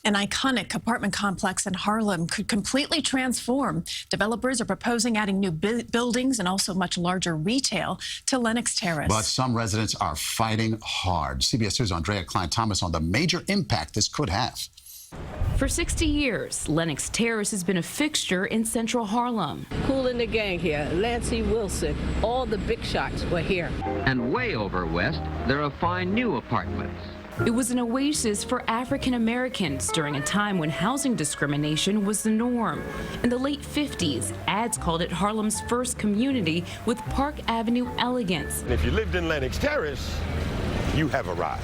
An iconic apartment complex in Harlem could completely transform. Developers are proposing adding new buildings and also much larger retail to Lenox Terrace. But some residents are fighting hard. CBS 2's Aundrea Cline-Thomas on the major impact this could have. For 60 years, Lenox Terrace has been a fixture in central Harlem. Kool and the Gang here, Lancey Wilson, all the big shots were here. And way over west, there are fine new apartments. It was an oasis for African Americans during a time when housing discrimination was the norm. In the late 50s, ads called it Harlem's first community with Park Avenue elegance. And if you lived in Lenox Terrace, you have arrived.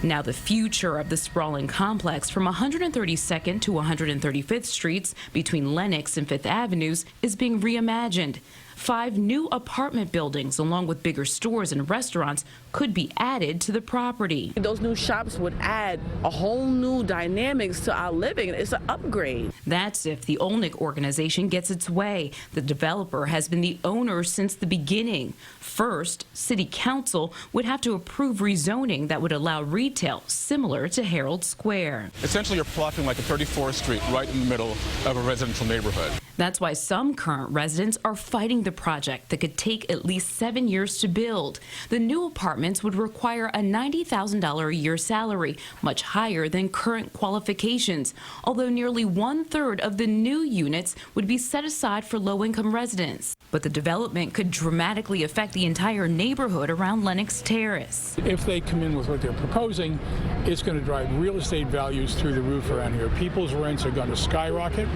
Now the future of the sprawling complex from 132nd to 135th Streets between Lenox and Fifth Avenues is being reimagined. 5 new apartment buildings, along with bigger stores and restaurants, could be added to the property. Those new shops would add a whole new dynamics to our living. It's an upgrade. That's if the Olnick organization gets its way. The developer has been the owner since the beginning. First, City Council would have to approve rezoning that would allow retail similar to Herald Square. Essentially, you're plotting like a 34th Street right in the middle of a residential neighborhood. That's why some current residents are fighting the project that could take at least 7 years to build. The new apartments would require a $90,000 a year salary, much higher than current qualifications, although nearly 1/3 of the new units would be set aside for low-income residents. But the development could dramatically affect the entire neighborhood around Lenox Terrace. If they come in with what they're proposing, it's going to drive real estate values through the roof around here. People's rents are going to skyrocket.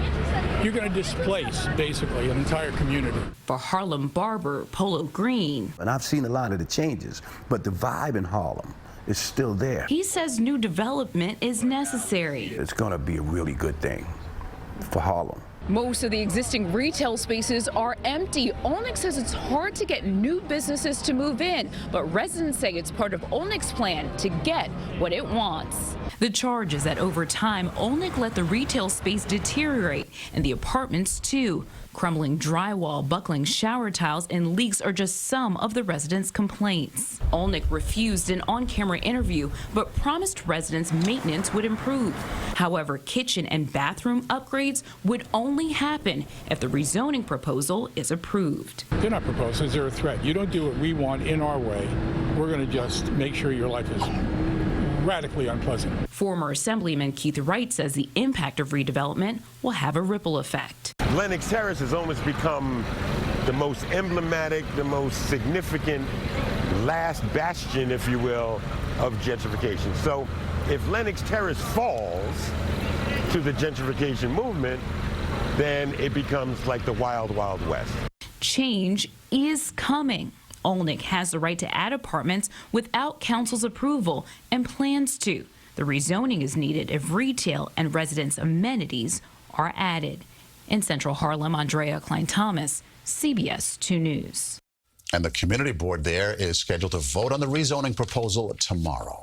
You're going to displace, basically, an entire community. For Harlem barber Polo Green. And I've seen a lot of the changes, but the vibe in Harlem is still there. He says new development is necessary. It's going to be a really good thing for Harlem. Most of the existing retail spaces are empty. Olnick says it's hard to get new businesses to move in, but residents say it's part of Olnick's plan to get what it wants. The charge is that over time, Olnick let the retail space deteriorate, and the apartments too. Crumbling drywall, buckling shower tiles, and leaks are just some of the residents' complaints. Olnick refused an on-camera interview, but promised residents maintenance would improve. However, kitchen and bathroom upgrades would only happen if the rezoning proposal is approved. They're not proposals, they're a threat. You don't do what we want in our way, we're going to just make sure your life is radically unpleasant. Former Assemblyman Keith Wright says the impact of redevelopment will have a ripple effect. Lenox Terrace has almost become the most emblematic, the most significant last bastion, if you will, of gentrification. So if Lenox Terrace falls to the gentrification movement, then it becomes like the wild, wild west. Change is coming. Olnick has the right to add apartments without council's approval and plans to. The rezoning is needed if retail and residents' amenities are added. In central Harlem, Aundrea Cline-Thomas, CBS 2 News. And the community board there is scheduled to vote on the rezoning proposal tomorrow.